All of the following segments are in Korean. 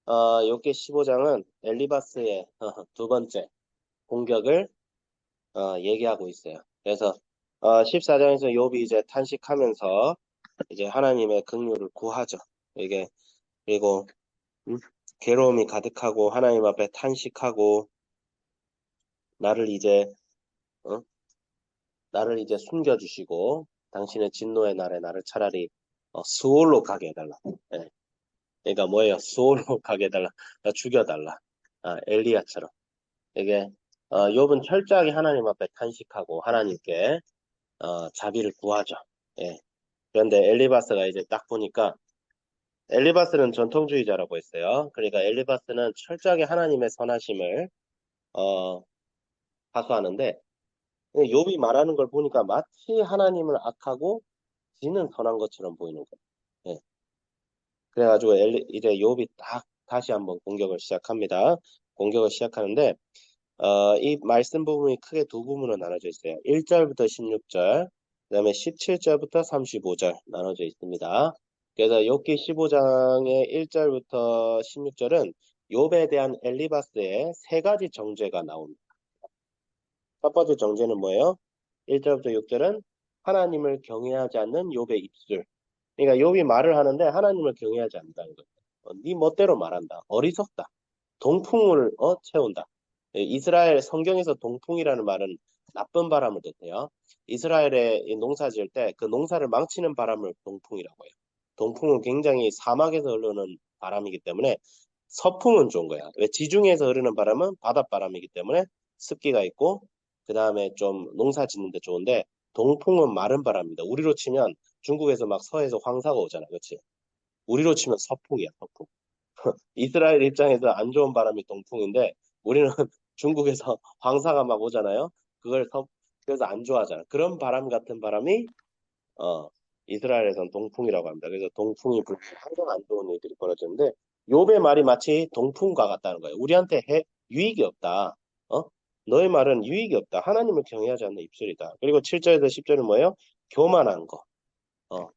욥기 15장은 엘리바스의 두 번째 공격을 얘기하고 있어요. 그래서 14장에서 욥이 이제 탄식하면서 이제 하나님의 긍휼을 구하죠. 이게 그리고 음, 괴로움이 가득하고 하나님 앞에 탄식하고 나를 이제 어? 나를 이제 숨겨주시고 당신의 진노의 날에 나를 차라리 수올로 가게 해달라. 예. 그러니까 뭐예요? 수올로 가게 해달라. 나 죽여달라. 엘리야처럼. 이게 욥은 철저하게 하나님 앞에 탄식하고 하나님께 자비를 구하죠. 예. 그런데 엘리바스가 이제 딱 보니까 엘리바스는 전통주의자라고 했어요. 그러니까 엘리바스는 철저하게 하나님의 선하심을 어, 하소하는데 욥이 말하는 걸 보니까 마치 하나님을 악하고 지는 선한 것처럼 보이는 거예요. 예. 그래가지고 이제 욥이 딱 다시 한번 공격을 시작합니다. 공격을 시작하는데 이 말씀 부분이 크게 두 부분으로 나눠져 있어요. 1절부터 16절, 그다음에 17절부터 35절 나눠져 있습니다. 그래서 욥기 15장의 1절부터 16절은 욥에 대한 엘리바스의 세 가지 정죄가 나옵니다. 첫 번째 정죄는 뭐예요? 1절부터 6절은 하나님을 경외하지 않는 욥의 입술. 그러니까 욥이 말을 하는데 하나님을 경외하지 않는다는 거예요. 네 멋대로 말한다. 어리석다. 동풍을 채운다. 이스라엘 성경에서 동풍이라는 말은 나쁜 바람을 뜻해요. 이스라엘에 농사 지을 때 그 농사를 망치는 바람을 동풍이라고 해요. 동풍은 굉장히 사막에서 흐르는 바람이기 때문에 서풍은 좋은 거야. 왜 지중해에서 흐르는 바람은 바닷바람이기 때문에 습기가 있고 그 다음에 좀 농사 짓는데 좋은데 동풍은 마른 바람입니다. 우리로 치면 중국에서 막 서해에서 황사가 오잖아. 그렇지? 우리로 치면 서풍이야, 서풍. 이스라엘 입장에서 안 좋은 바람이 동풍인데 우리는 중국에서 황사가 막 오잖아요. 그래서 안 좋아하잖아. 그런 바람 같은 바람이 어, 이스라엘에선 동풍이라고 합니다. 그래서 동풍이 불면 항상 안 좋은 일들이 벌어지는데 욥의 말이 마치 동풍과 같다는 거예요. 우리한테 유익이 없다. 어? 너의 말은 유익이 없다. 하나님을 경외하지 않는 입술이다. 그리고 7절에서 10절은 뭐예요? 교만한 거. 어.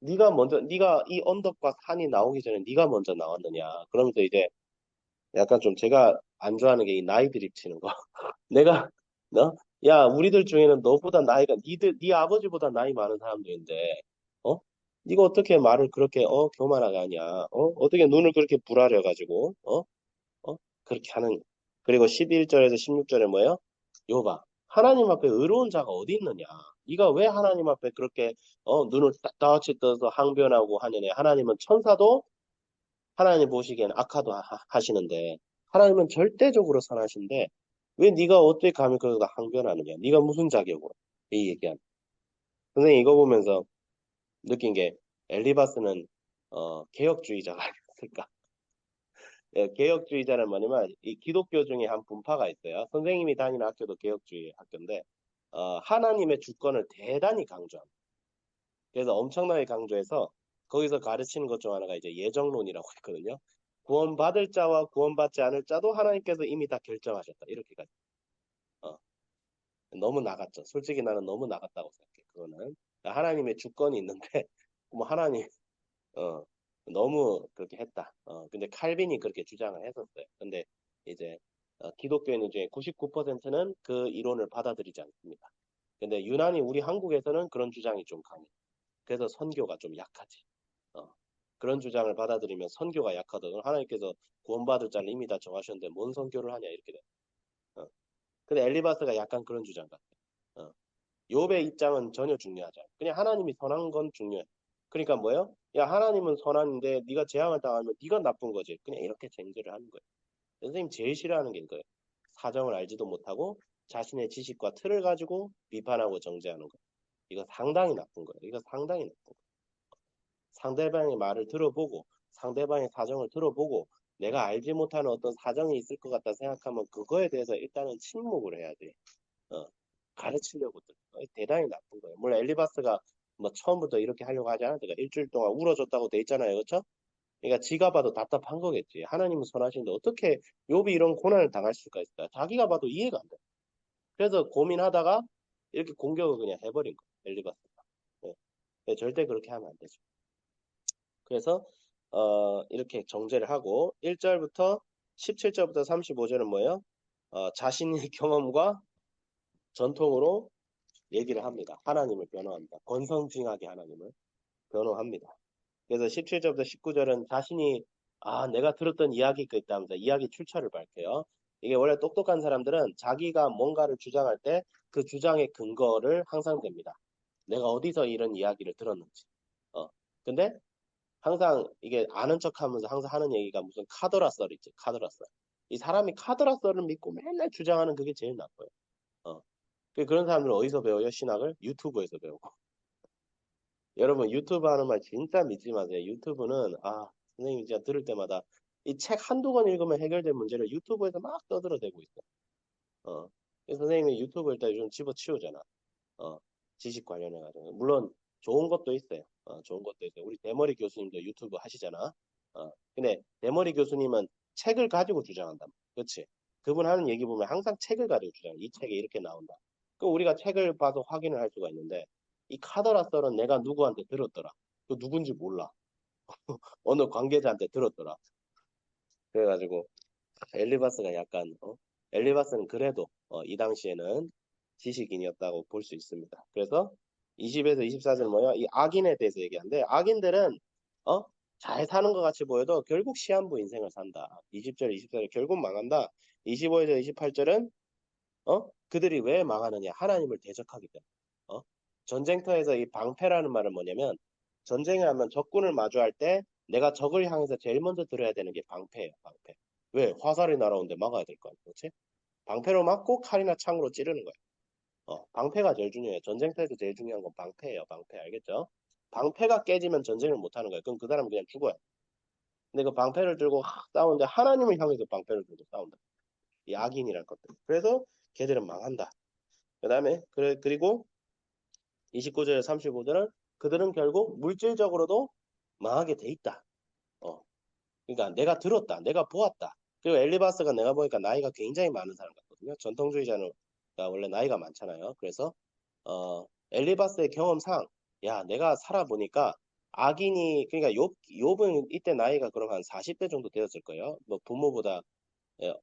네가 이 언덕과 산이 나오기 전에 네가 먼저 나왔느냐. 그러면서 이제 약간 좀 제가 안 좋아하는 게 이 나이 드립 치는 거. 내가 야, 우리들 중에는 너보다 나이가 네 아버지보다 나이 많은 사람들인데 어? 네가 어떻게 말을 그렇게 교만하게 하냐? 어떻게 눈을 그렇게 부라려 가지고 그렇게 하는 그리고 11절에서 16절에 뭐예요? 요봐. 하나님 앞에 의로운 자가 어디 있느냐? 네가 왜 하나님 앞에 그렇게 눈을 따뜻이 떠서 항변하고 하느냐? 하나님은 천사도 하나님 보시기엔 악하도 하시는데 하나님은 절대적으로 선하신데 왜 네가 어떻게 감히 그러다 항변하느냐? 네가 무슨 자격으로? 이 얘기한. 선생님 이거 보면서 느낀 게 엘리바스는 개혁주의자가 아니었을까? 예, 개혁주의자는 뭐냐면 이 기독교 중에 한 분파가 있어요. 선생님이 다니는 학교도 개혁주의 학교인데 하나님의 주권을 대단히 강조합니다. 그래서 엄청나게 강조해서 거기서 가르치는 것 중 하나가 이제 예정론이라고 있거든요. 구원받을 자와 구원받지 않을 자도 하나님께서 이미 다 결정하셨다. 이렇게까지. 어, 너무 나갔죠. 솔직히 나는 너무 나갔다고 생각해. 그거는 하나님의 주권이 있는데 뭐 하나님 어, 너무 그렇게 했다. 근데 칼빈이 그렇게 주장을 했었어요. 근데 이제 기독교인 중에 99%는 그 이론을 받아들이지 않습니다. 근데 유난히 우리 한국에서는 그런 주장이 좀 강해. 그래서 선교가 좀 약하지. 어, 그런 주장을 받아들이면 선교가 약하거든. 하나님께서 구원받을 자를 이미 다 정하셨는데 뭔 선교를 하냐 이렇게 돼. 어. 근데 엘리바스가 약간 그런 주장 같아. 어. 욥의 입장은 전혀 중요하지 않아. 그냥 하나님이 선한 건 중요해. 그러니까 뭐예요? 야 하나님은 선한데 네가 재앙을 당하면 네가 나쁜 거지. 그냥 이렇게 쟁제를 하는 거예요. 선생님 제일 싫어하는 게 이거예요. 사정을 알지도 못하고 자신의 지식과 틀을 가지고 비판하고 정죄하는 거. 이거 상당히 나쁜 거예요. 이거 상당히 나쁜 거예요. 상대방의 말을 들어보고 상대방의 사정을 들어보고 내가 알지 못하는 어떤 사정이 있을 것 같다 생각하면 그거에 대해서 일단은 침묵을 해야 돼. 어, 가르치려고 대단히 나쁜 거예요. 물론 엘리바스가 뭐 처음부터 이렇게 하려고 하지 않았으니까 일주일 동안 울어줬다고 돼 있잖아요. 그렇죠? 그러니까 지가 봐도 답답한 거겠지. 하나님은 선하신데 어떻게 욥이 이런 고난을 당할 수가 있을까? 자기가 봐도 이해가 안 돼. 그래서 고민하다가 이렇게 공격을 그냥 해버린 거예요. 엘리바스가. 네. 절대 그렇게 하면 안 되죠. 그래서 이렇게 정제를 하고 1절부터 17절부터 35절은 뭐예요? 자신의 경험과 전통으로 얘기를 합니다. 하나님을 변호합니다. 권성징악의 하나님을 변호합니다. 그래서 17절부터 19절은 자신이 내가 들었던 이야기가 있다면서 이야기 출처를 밝혀요. 이게 원래 똑똑한 사람들은 자기가 뭔가를 주장할 때 그 주장의 근거를 항상 댑니다. 내가 어디서 이런 이야기를 들었는지. 근데 항상 이게 아는 척 하면서 항상 하는 얘기가 무슨 카더라 썰 있지, 카더라 썰. 이 사람이 카더라 썰을 믿고 맨날 주장하는 그게 제일 나빠요. 어. 그런 사람들은 어디서 배워요? 신학을? 유튜브에서 배우고. 여러분 유튜브 하는 말 진짜 믿지 마세요. 유튜브는 선생님이 진짜 들을 때마다 이 책 한두 권 읽으면 해결될 문제를 유튜브에서 막 떠들어대고 있어. 그래서 선생님이 유튜브 일단 요즘 집어치우잖아. 어, 지식 관련해가지고. 물론 좋은 것도 있어요. 좋은 것도 있어요. 우리 대머리 교수님도 유튜브 하시잖아. 근데 대머리 교수님은 책을 가지고 주장한다. 그렇지? 그분 하는 얘기 보면 항상 책을 가지고 주장해. 이 책에 이렇게 나온다. 그럼 우리가 책을 봐서 확인을 할 수가 있는데 이 카더라 썰은 내가 누구한테 들었더라. 그 누군지 몰라. 어느 관계자한테 들었더라. 그래가지고 엘리바스가 약간 엘리바스는 그래도 이 당시에는 지식인이었다고 볼 수 있습니다. 그래서 20에서 24절 뭐야? 이 악인에 대해서 얘기하는데 악인들은 어? 잘 사는 것 같이 보여도 결국 시한부 인생을 산다. 20절, 24절 결국 망한다. 25에서 28절은 그들이 왜 망하느냐? 하나님을 대적하기 때문에. 전쟁터에서 이 방패라는 말은 뭐냐면 전쟁을 하면 적군을 마주할 때 내가 적을 향해서 제일 먼저 들어야 되는 게 방패예요. 방패. 왜? 화살이 날아오는데 막아야 될 거 아니야. 그렇지? 방패로 막고 칼이나 창으로 찌르는 거예요. 방패가 제일 중요해요. 전쟁터에서 제일 중요한 건 방패예요. 방패 알겠죠? 방패가 깨지면 전쟁을 못 하는 거예요. 그럼 그 사람은 그냥 죽어요. 근데 그 방패를 들고 싸우는데 하나님을 향해서 방패를 들고 싸운다. 이 악인이랄 것들. 그래서 걔들은 망한다. 그 다음에 그리고 29절 35절은 그들은 결국 물질적으로도 망하게 돼 있다. 어. 그러니까 내가 들었다. 내가 보았다. 그리고 엘리바스가 내가 보니까 나이가 굉장히 많은 사람 같거든요. 전통주의자는 원래 나이가 많잖아요. 그래서 엘리바스의 경험상 야 내가 살아보니까 악인이 그러니까 욥은 이때 나이가 그럼 한 40대 정도 되었을 거예요. 뭐 부모보다 예,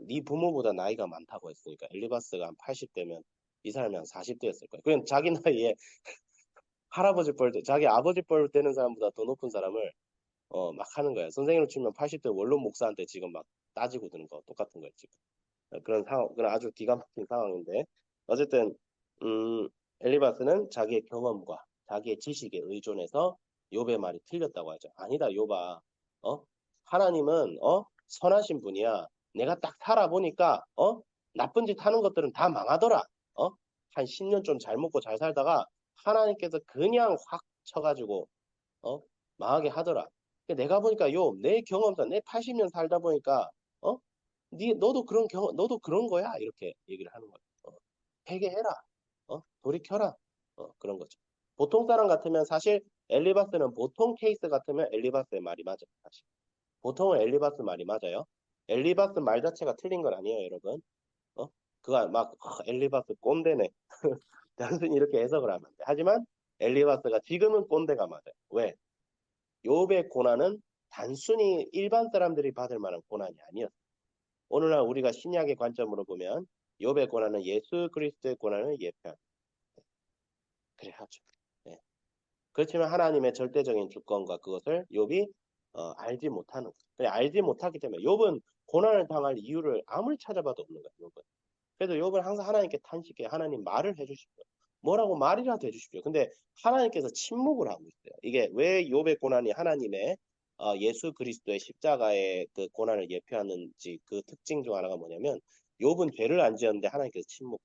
네 부모보다 나이가 많다고 했으니까 엘리바스가 한 80대면 이 사람이 한 40대였을 거예요. 그냥 자기 나이에 할아버지 뻘, 자기 아버지 뻘 되는 사람보다 더 높은 사람을 막 하는 거야. 선생님을 치면 80대 원로 목사한테 지금 막 따지고 드는 거 똑같은 거야, 지금. 그런 상황, 그런 아주 기가 막힌 상황인데. 어쨌든, 음, 엘리바스는 자기의 경험과 자기의 지식에 의존해서 욥의 말이 틀렸다고 하죠. 아니다, 욥아. 어? 하나님은, 선하신 분이야. 내가 딱 살아보니까, 나쁜 짓 하는 것들은 다 망하더라. 어? 한 10년 좀 잘 먹고 잘 살다가 하나님께서 그냥 확 쳐가지고, 어? 망하게 하더라. 내가 보니까 내 경험상 내 80년 살다 보니까 어? 너도 그런 거야 이렇게 얘기를 하는 거야. 회개해라. 돌이켜라. 그런 거죠. 보통 사람 같으면 사실 엘리바스는 보통 케이스 같으면 엘리바스의 말이 맞아요. 사실. 보통은 엘리바스 말이 맞아요. 엘리바스 말 자체가 틀린 건 아니에요, 여러분. 어? 그거 막 엘리바스 꼰대네. 단순히 이렇게 해석을 하면 돼. 하지만 엘리바스가 지금은 꼰대가 맞아요. 왜? 욥의 고난은 단순히 일반 사람들이 받을 만한 고난이 아니었어요. 오늘날 우리가 신약의 관점으로 보면 욥의 고난은 예수 그리스도의 고난을 예표한 그래 하죠. 네. 그렇지만 하나님의 절대적인 주권과 그것을 욥이 알지 못하는 거죠. 그래, 알지 못하기 때문에 욥은 고난을 당할 이유를 아무리 찾아봐도 없는 거예요. 욥은. 그래서 욥은 항상 하나님께 탄식해 하나님 말을 해주십시오. 뭐라고 말이라도 해주십시오. 근데 하나님께서 침묵을 하고 있어요. 이게 왜 욥의 고난이 하나님의 예수 그리스도의 십자가의 그 고난을 예표하는지 그 특징 중 하나가 뭐냐면 욥은 죄를 안 지었는데 하나님께서 침묵해.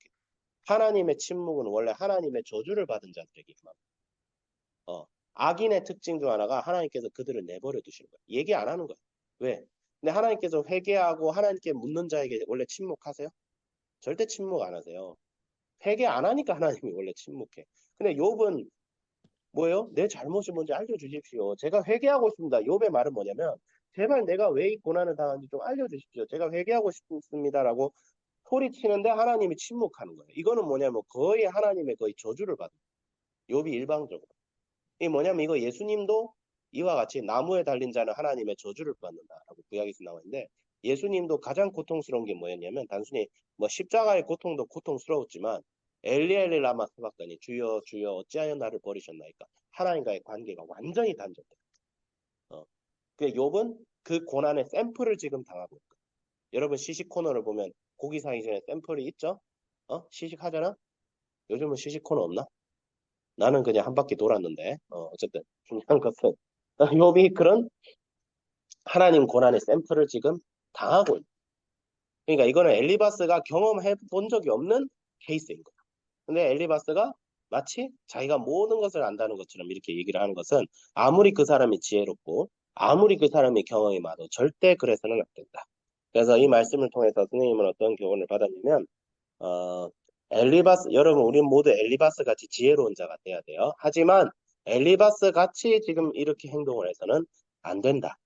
하나님의 침묵은 원래 하나님의 저주를 받은 자들에게만. 악인의 특징 중 하나가 하나님께서 그들을 내버려 두시는 거예요. 얘기 안 하는 거예요. 왜? 근데 하나님께서 회개하고 하나님께 묻는 자에게 원래 침묵하세요? 절대 침묵 안 하세요. 회개 안 하니까 하나님이 원래 침묵해. 근데 욥은 뭐예요? 내 잘못이 뭔지 알려주십시오. 제가 회개하고 싶습니다. 욥의 말은 뭐냐면 제발 내가 왜 이 고난을 당하는지 좀 알려주십시오. 제가 회개하고 싶습니다라고 소리치는데 하나님이 침묵하는 거예요. 이거는 뭐냐면 거의 하나님의 거의 저주를 받은 거예요. 욥이 일방적으로. 이게 뭐냐면 이거 예수님도 이와 같이 나무에 달린 자는 하나님의 저주를 받는다라고 구약에서 나와 있는데 예수님도 가장 고통스러운 게 뭐였냐면 단순히 뭐 십자가의 고통도 고통스러웠지만 엘리 엘리 라마 사박다니 주여 주여 어찌하여 나를 버리셨나이까 하나님과의 관계가 완전히 단절돼. 그 욥은 그 고난의 샘플을 지금 당하고 있고 여러분 시식 코너를 보면 고기 사기 전에 샘플이 있죠? 시식 하잖아? 요즘은 시식 코너 없나? 나는 그냥 한 바퀴 돌았는데 어쨌든 중요한 것은 욥이 그런 하나님 고난의 샘플을 지금 당하고 있는. 그러니까 이거는 엘리바스가 경험해 본 적이 없는 케이스인 거야. 근데 엘리바스가 마치 자기가 모든 것을 안다는 것처럼 이렇게 얘기를 하는 것은 아무리 그 사람이 지혜롭고 아무리 그 사람이 경험이 많아도 절대 그래서는 안 된다. 그래서 이 말씀을 통해서 선생님은 어떤 교훈을 받았냐면 어, 엘리바스 여러분 우리 모두 엘리바스 같이 지혜로운 자가 돼야 돼요. 하지만 엘리바스 같이 지금 이렇게 행동을 해서는 안 된다.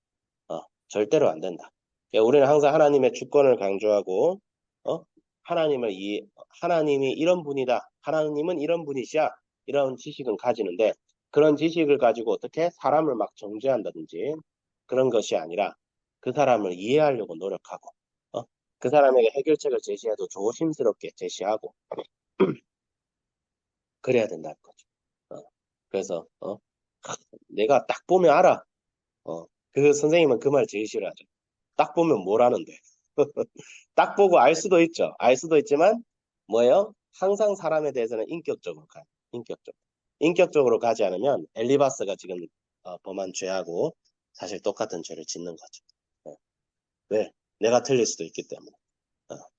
절대로 안 된다. 그러니까 우리는 항상 하나님의 주권을 강조하고, 어? 하나님이 이런 분이다. 하나님은 이런 분이시야. 이런 지식은 가지는데, 그런 지식을 가지고 어떻게 사람을 막 정죄한다든지, 그런 것이 아니라, 그 사람을 이해하려고 노력하고, 어? 그 사람에게 해결책을 제시해도 조심스럽게 제시하고, 그래야 된다는 거죠. 그래서, 내가 딱 보면 알아. 그 선생님은 그 말 제일 싫어하죠. 딱 보면 뭐라는데. 딱 보고 알 수도 있죠. 알 수도 있지만 뭐예요? 항상 사람에 대해서는 인격적으로 가요. 인격적으로 가지 않으면 엘리바스가 지금 범한 죄하고 사실 똑같은 죄를 짓는 거죠. 왜? 내가 틀릴 수도 있기 때문에.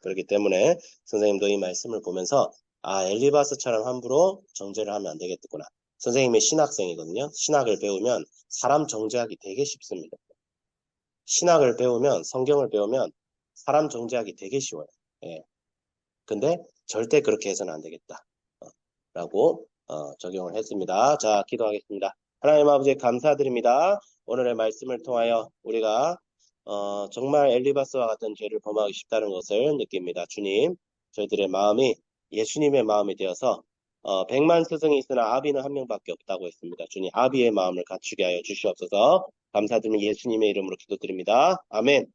그렇기 때문에 선생님도 이 말씀을 보면서 엘리바스처럼 함부로 정죄를 하면 안 되겠구나. 선생님이 신학생이거든요. 신학을 배우면 사람 정죄하기 되게 쉽습니다. 신학을 배우면 성경을 배우면 사람 정죄하기 되게 쉬워요. 예. 근데 절대 그렇게 해서는 안 되겠다. 라고 적용을 했습니다. 자, 기도하겠습니다. 하나님 아버지 감사드립니다. 오늘의 말씀을 통하여 우리가 정말 엘리바스와 같은 죄를 범하기 쉽다는 것을 느낍니다. 주님, 저희들의 마음이 예수님의 마음이 되어서 100만 스승이 있으나 아비는 한 명밖에 없다고 했습니다. 주님, 아비의 마음을 갖추게 하여 주시옵소서. 감사드리며 예수님의 이름으로 기도드립니다. 아멘.